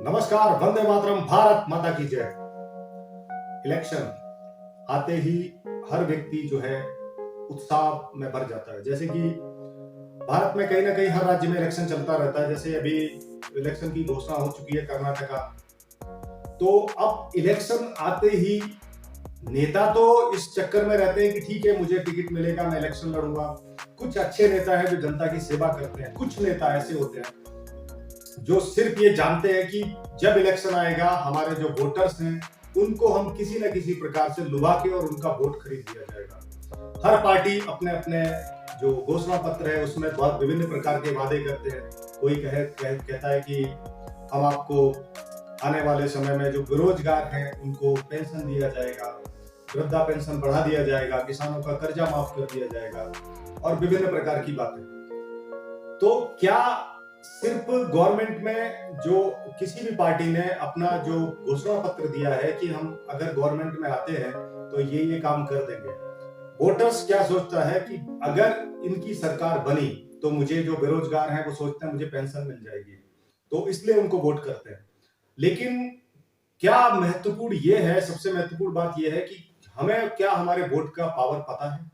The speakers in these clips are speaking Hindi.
नमस्कार, वंदे मातरम, भारत माता की जय। इलेक्शन आते ही हर व्यक्ति जो है उत्साह में भर जाता है। जैसे कि भारत में कहीं ना कहीं हर राज्य में इलेक्शन चलता रहता है। जैसे अभी इलेक्शन की घोषणा हो चुकी है कर्नाटका। तो अब इलेक्शन आते ही नेता तो इस चक्कर में रहते हैं कि ठीक है, मुझे टिकट मिलेगा, मैं इलेक्शन लड़ूंगा। कुछ अच्छे नेता हैं जो जनता की सेवा करते हैं। कुछ नेता ऐसे होते हैं जो सिर्फ ये जानते हैं कि जब इलेक्शन आएगा हमारे जो वोटर्स हैं उनको हम किसी न किसी प्रकार से लुभा के और उनका वोट खरीद लिया जाएगा। हर पार्टी अपने अपने जो घोषणा पत्र है उसमें बहुत विभिन्न प्रकार के वादे करते हैं। कोई कहता है कि हम आपको आने वाले समय में जो बेरोजगार हैं उनको पेंशन दिया जाएगा, वृद्धा पेंशन बढ़ा दिया जाएगा, किसानों का कर्जा माफ कर दिया जाएगा और विभिन्न प्रकार की बातें। तो क्या सिर्फ गवर्नमेंट में जो किसी भी पार्टी ने अपना जो घोषणा पत्र दिया है कि हम अगर गवर्नमेंट में आते हैं तो ये काम कर देंगे, वोटर्स क्या सोचता है कि अगर इनकी सरकार बनी तो मुझे जो बेरोजगार हैं वो सोचते हैं मुझे पेंशन मिल जाएगी, तो इसलिए उनको वोट करते हैं। लेकिन क्या महत्वपूर्ण ये है, सबसे महत्वपूर्ण बात यह है कि हमें क्या हमारे वोट का पावर पता है?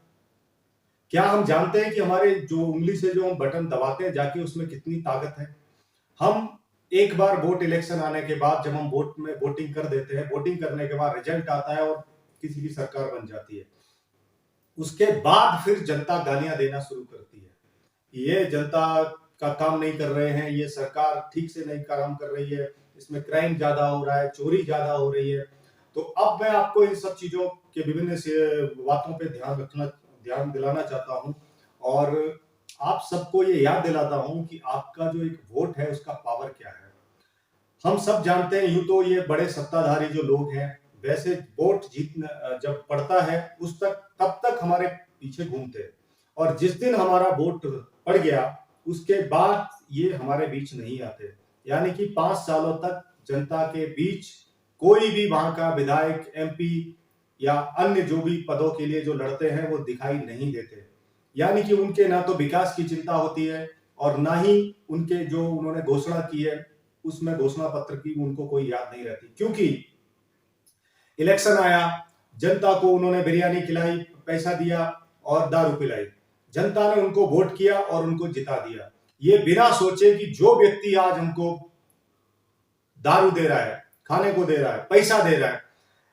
क्या हम जानते हैं कि हमारे जो उंगली से जो हम बटन दबाते हैं जाके उसमें कितनी ताकत है? हम एक बार वोट इलेक्शन आने के बाद जब हम वोट में वोटिंग कर देते हैं, वोटिंग करने के बाद रिजल्ट आता है और किसी की सरकार बन जाती है। उसके बाद फिर जनता गालियां देना शुरू करती है। ये जनता का काम नहीं कर रहे हैं, ये सरकार ठीक से नहीं काम कर रही है, इसमें क्राइम ज्यादा हो रहा है, चोरी ज्यादा हो रही है। तो अब मैं आपको इन सब चीजों के विभिन्न बातों पे ध्यान दिलाना चाहता हूं और आप सबको ये याद दिलाता हूं कि आपका जो एक वोट है उसका पावर क्या है। हम सब जानते हैं, यूं तो ये बड़े सत्ताधारी जो लोग हैं वैसे वोट जीतना जब पड़ता है उस तक तब तक हमारे पीछे घूमते हैं और जिस दिन हमारा वोट पड़ गया उसके बाद ये हमारे बीच नहीं आते। यानी कि 5 सालों तक जनता के बीच कोई भी वहां का विधायक, एमपी या अन्य जो भी पदों के लिए जो लड़ते हैं वो दिखाई नहीं देते। यानी कि उनके ना तो विकास की चिंता होती है और ना ही उनके जो उन्होंने घोषणा की है उसमें घोषणा पत्र की उनको कोई याद नहीं रहती। क्योंकि इलेक्शन आया, जनता को उन्होंने बिरयानी खिलाई, पैसा दिया और दारू पिलाई। जनता ने उनको वोट किया और उनको जिता दिया, ये बिना सोचे कि जो व्यक्ति आज हमको दारू दे रहा है, खाने को दे रहा है, पैसा दे रहा है,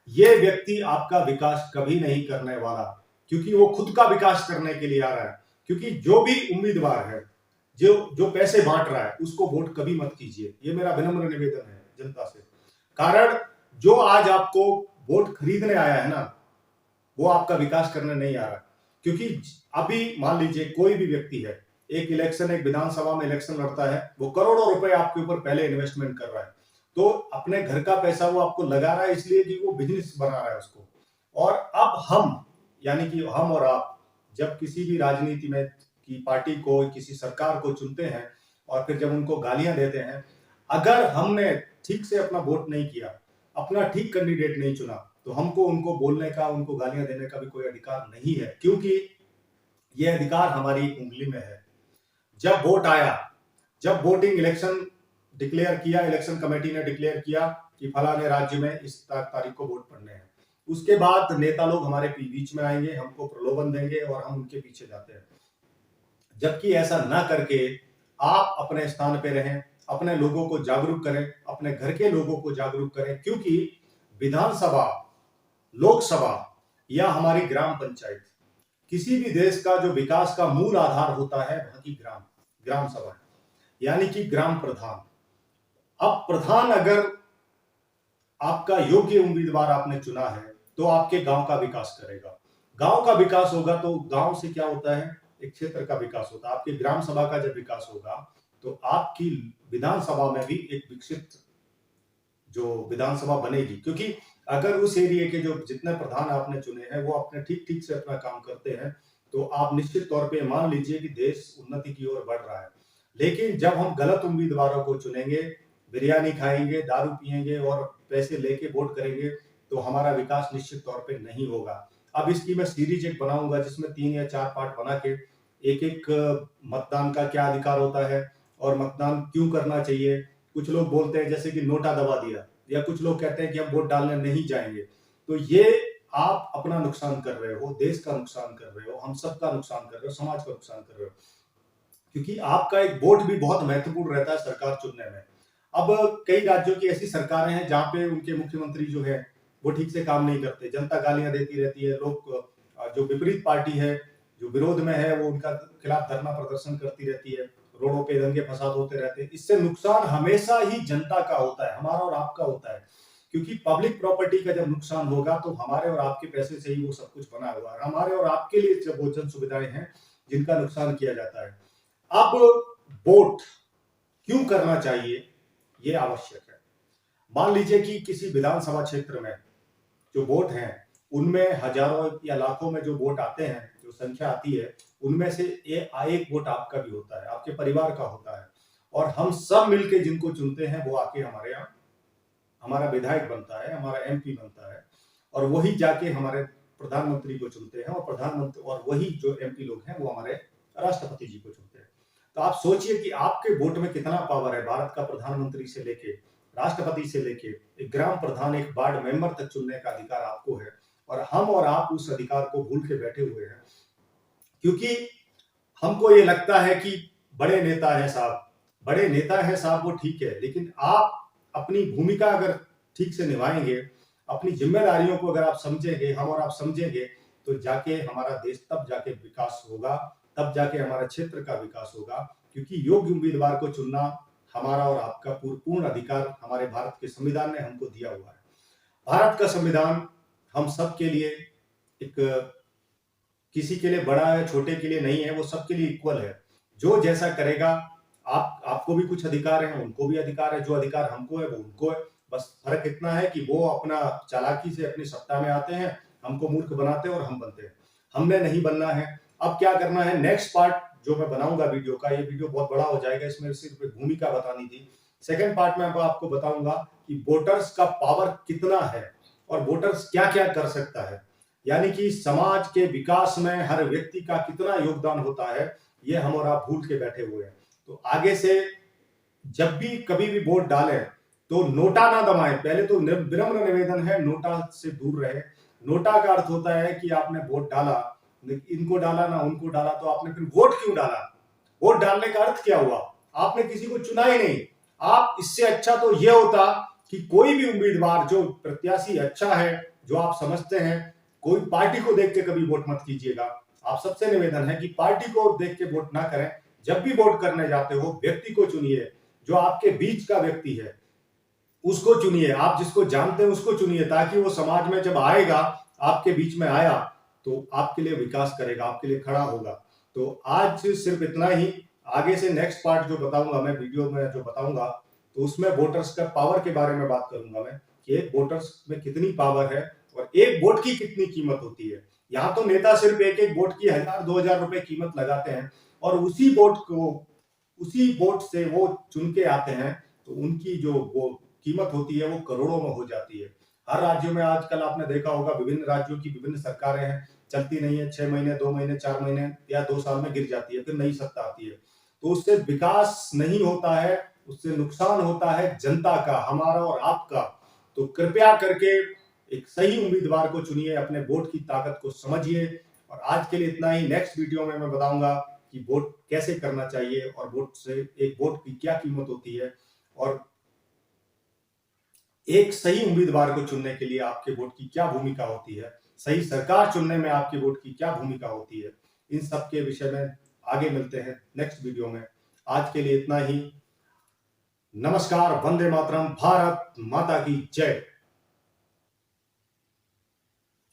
ये व्यक्ति आपका विकास कभी नहीं करने वाला, क्योंकि वो खुद का विकास करने के लिए आ रहा है। क्योंकि जो भी उम्मीदवार है जो जो पैसे बांट रहा है उसको वोट कभी मत कीजिए, ये मेरा विनम्र निवेदन है जनता से। कारण जो आज आपको वोट खरीदने आया है ना, वो आपका विकास करने नहीं आ रहा। क्योंकि अभी मान लीजिए कोई भी व्यक्ति है, एक विधानसभा में इलेक्शन लड़ता है, वो करोड़ों रुपए आपके ऊपर पहले इन्वेस्टमेंट कर रहा है, तो अपने घर का पैसा वो आपको लगा रहा है इसलिए कि वो बिजनेस बना रहा है उसको। और अब हम, यानी कि हम और आप जब किसी भी राजनीति में की पार्टी को, किसी सरकार को चुनते हैं और फिर जब उनको गालियां देते हैं, अगर हमने ठीक से अपना वोट नहीं किया, अपना ठीक कैंडिडेट नहीं चुना, तो हमको उनको बोलने का, उनको गालियां देने का भी कोई अधिकार नहीं है। क्योंकि यह अधिकार हमारी उंगली में है। जब वोट आया, जब वोटिंग इलेक्शन डिक्लेयर किया, इलेक्शन कमेटी ने डिक्लेयर किया कि फलाने राज्य में इस तारीख को वोट पड़ने हैं, उसके बाद नेता लोग हमारे बीच में आएंगे, हमको प्रलोभन देंगे और हम उनके पीछे जाते हैं। जबकि ऐसा ना करके आप अपने स्थान पे रहें, अपने लोगों को जागरूक करें, अपने घर के लोगों को जागरूक करें। क्योंकि विधानसभा, लोकसभा या हमारी ग्राम पंचायत, किसी भी देश का जो विकास का मूल आधार होता है वहां की ग्राम सभा, यानी कि ग्राम प्रधान। अब प्रधान अगर आपका योग्य उम्मीदवार आपने चुना है तो आपके गांव का विकास करेगा। गांव का विकास होगा तो गांव से क्या होता है, एक क्षेत्र का विकास होता है। आपकी ग्राम सभा का जब विकास होगा तो आपकी विधानसभा में भी एक विकसित जो विधानसभा बनेगी। क्योंकि अगर उस एरिया के जो जितने प्रधान आपने चुने हैं वो अपने ठीक ठीक से अपना काम करते हैं तो आप निश्चित तौर पे मान लीजिए कि देश उन्नति की ओर बढ़ रहा है। लेकिन जब हम गलत उम्मीदवारों को चुनेंगे, बिरयानी खाएंगे, दारू पिएंगे और पैसे लेके वोट करेंगे तो हमारा विकास निश्चित तौर पे नहीं होगा। अब इसकी मैं सीरीज एक बनाऊंगा जिसमें 3 या 4 पार्ट बना के एक एक मतदान का क्या अधिकार होता है और मतदान क्यों करना चाहिए, कुछ लोग बोलते हैं जैसे कि नोटा दबा दिया, या कुछ लोग कहते हैं कि हम वोट डालने नहीं जाएंगे। तो ये आप अपना नुकसान कर रहे हो, देश का नुकसान कर रहे हो, हम सबका नुकसान कर रहे हो, समाज का नुकसान कर रहे हो, क्योंकि आपका एक वोट भी बहुत महत्वपूर्ण रहता है सरकार चुनने में। अब कई राज्यों की ऐसी सरकारें हैं जहां पे उनके मुख्यमंत्री जो है वो ठीक से काम नहीं करते, जनता गालियां देती रहती है, लोग जो विपरीत पार्टी है, जो विरोध में है, वो उनका खिलाफ धरना प्रदर्शन करती रहती है, रोडों पे दंगे फसाद होते रहते हैं। इससे नुकसान हमेशा ही जनता का होता है, हमारा और आपका होता है, क्योंकि पब्लिक प्रॉपर्टी का जब नुकसान होगा तो हमारे और आपके पैसे से ही वो सब कुछ बना हुआ है, हमारे और आपके लिए जब वो जन सुविधाएं हैं जिनका नुकसान किया जाता है। अब वोट क्यों करना चाहिए, ये आवश्यक है। मान लीजिए कि किसी विधानसभा क्षेत्र में जो वोट हैं उनमें हजारों या लाखों में जो वोट आते हैं, जो संख्या आती है, उनमें से एक वोट आपका भी होता है, आपके परिवार का होता है, और हम सब मिलके जिनको चुनते हैं वो आके हमारे यहाँ हमारा विधायक बनता है, हमारा एमपी बनता है, और वही जाके हमारे प्रधानमंत्री को चुनते हैं, और प्रधानमंत्री और वही जो एमपी लोग हैं वो हमारे राष्ट्रपति जी को चुनते हैं। तो आप सोचिए कि आपके वोट में कितना पावर है। भारत का प्रधानमंत्री से लेके राष्ट्रपति से लेके एक ग्राम प्रधान, एक वार्ड मेंबर तक चुनने का अधिकार आपको है, और हम और आप उस अधिकार को भूल के बैठे हुए हैं, क्योंकि हमको ये लगता है कि बड़े नेता है साहब, बड़े नेता है साहब, वो ठीक है, लेकिन आप अपनी भूमिका अगर ठीक से निभाएंगे, अपनी जिम्मेदारियों को अगर आप समझेंगे, हम और आप समझेंगे, तो जाके हमारा देश तब जाके विकास होगा, तब जाके हमारा क्षेत्र का विकास होगा, क्योंकि योग्य उम्मीदवार को चुनना हमारा और आपका पूर्ण अधिकार हमारे भारत के संविधान ने हमको दिया हुआ है। भारत का संविधान हम सब के लिए एक, किसी के लिए बड़ा है, छोटे के लिए नहीं है, वो सबके लिए इक्वल है। जो जैसा करेगा, आपको भी कुछ अधिकार है, उनको भी अधिकार है, जो अधिकार हमको है वो उनको है। बस फर्क इतना है कि वो अपना चालाकी से अपनी सत्ता में आते हैं, हमको मूर्ख बनाते हैं और हम बनते हैं। हमने नहीं बनना है। अब क्या करना है, नेक्स्ट पार्ट जो मैं बनाऊंगा वीडियो का, ये वीडियो बहुत बड़ा हो जाएगा, इसमें सिर्फ एक भूमिका बतानी थी। सेकेंड पार्ट में आपको बताऊंगा कि वोटर्स का पावर कितना है और वोटर्स क्या क्या कर सकता है, यानी कि समाज के विकास में हर व्यक्ति का कितना योगदान होता है, ये हम और आप भूल के बैठे हुए हैं। तो आगे से जब भी कभी भी वोट डालें तो नोटा ना दबाएं। पहले तो विनम्र निवेदन है, नोटा से दूर रहे। नोटा का अर्थ होता है कि आपने वोट डाला, इनको डाला ना उनको डाला, तो आपने फिर वोट क्यों डाला? वोट डालने का अर्थ क्या हुआ? आपने किसी को चुना ही नहीं। आप, इससे अच्छा तो यह होता कि कोई भी उम्मीदवार जो प्रत्याशी अच्छा है, जो आप समझते हैं, कोई पार्टी को देख के कभी वोट मत कीजिएगा। आप सबसे निवेदन है कि पार्टी को देख के वोट ना करें। जब भी वोट करने जाते हो, व्यक्ति को चुनिए, जो आपके बीच का व्यक्ति है उसको चुनिए, आप जिसको जानते हैं उसको चुनिए, ताकि वो समाज में जब आएगा, आपके बीच में आया, तो आपके लिए विकास करेगा, आपके लिए खड़ा होगा। तो आज सिर्फ इतना ही। आगे से नेक्स्ट पार्ट जो बताऊंगा मैं, वीडियो में जो बताऊंगा, तो उसमें वोटर्स का पावर के बारे में बात करूंगा मैं, कि एक वोटर्स में कितनी पावर है और एक वोट की कितनी कीमत होती है। यहाँ तो नेता सिर्फ एक एक वोट की 1000-2000 रुपए कीमत लगाते हैं, और उसी वोट से वो चुन के आते हैं, तो उनकी जो वो कीमत होती है वो करोड़ों में हो जाती है। हर राज्यों में आजकल आपने देखा होगा, विभिन्न राज्यों की विभिन्न सरकारें हैं, चलती नहीं है, 6 महीने, 2 महीने, 4 महीने या 2 साल में गिर जाती है, फिर नई सत्ता आती है। तो उससे विकास नहीं होता है, उससे नुकसान होता है जनता का, हमारा और आपका। तो कृपया करके एक सही उम्मीदवार को चुनिए, अपने वोट की ताकत को समझिए। और आज के लिए इतना ही। नेक्स्ट वीडियो में मैं बताऊंगा कि वोट कैसे करना चाहिए, और वोट से एक वोट की क्या कीमत होती है, और एक सही उम्मीदवार को चुनने के लिए आपके वोट की क्या भूमिका होती है, सही सरकार चुनने में आपके वोट की क्या भूमिका होती है। इन सब के विषय में आगे मिलते हैं नेक्स्ट वीडियो में। आज के लिए इतना ही। नमस्कार, वंदे मातरम, भारत माता की जय।